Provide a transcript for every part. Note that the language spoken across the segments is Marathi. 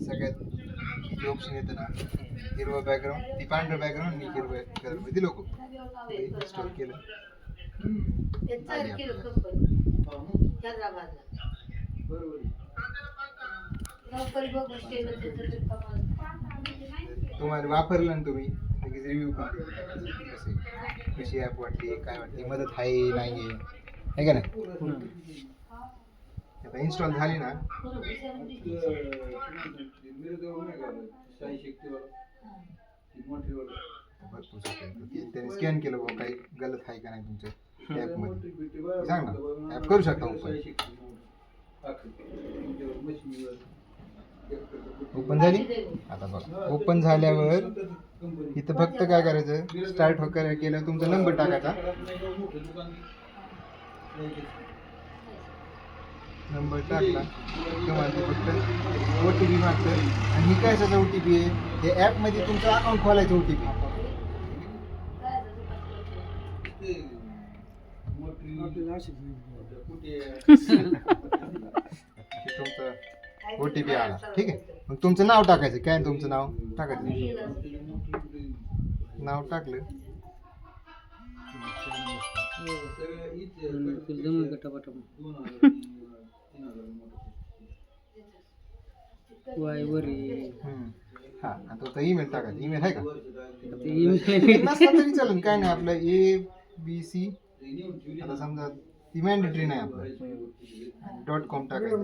सगळ्यात किती ऑप्शन येतं ना, हिरवं बॅकग्राऊंड, ती पांढरं बॅकग्राऊंड आणि हिरवं कलर मध्ये लोक इन्स्टॉल केलं. आली आपल्याला. तुम्हाला वापरलं ना तुम्ही लगेच रिव्ह्यू कशी ॲप वाटली, काय वाटली, मदत आहे नाही आहे का नाही. आता इन्स्टॉल झाली ना, त्याने स्कॅन केलं बाबा काही गलत आहे का नाही तुमच्या ॲपमध्ये, सांग ना ॲप करू शकता ओपन झाली. आता बघा ओपन झाल्यावर इथं फक्त काय करायचं, स्टार्ट वगैरे केलं तुमचा नंबर टाकायचा, नंबर टाकला तुम्हाला ते फक्त OTP मागतं. आणि ही काय त्याचा OTP आहे, हे ॲपमध्ये तुमचं अकाउंट खोलायचं OTP. तुमचं OTP आला, ठीक आहे. मग तुमचं नाव टाकायचं, काय तुमचं नाव टाकायचं, नाव टाकलं हा. आता ईमेल टाकायचं, ईमेल आहे का, नसला तरी चालेल, काय नाही. आपलं ABC आता समजा ती मॅन्डेटरी नाही, आपलं .com टाकायचं.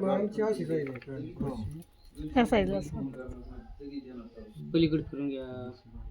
पलीकडे करून घ्या.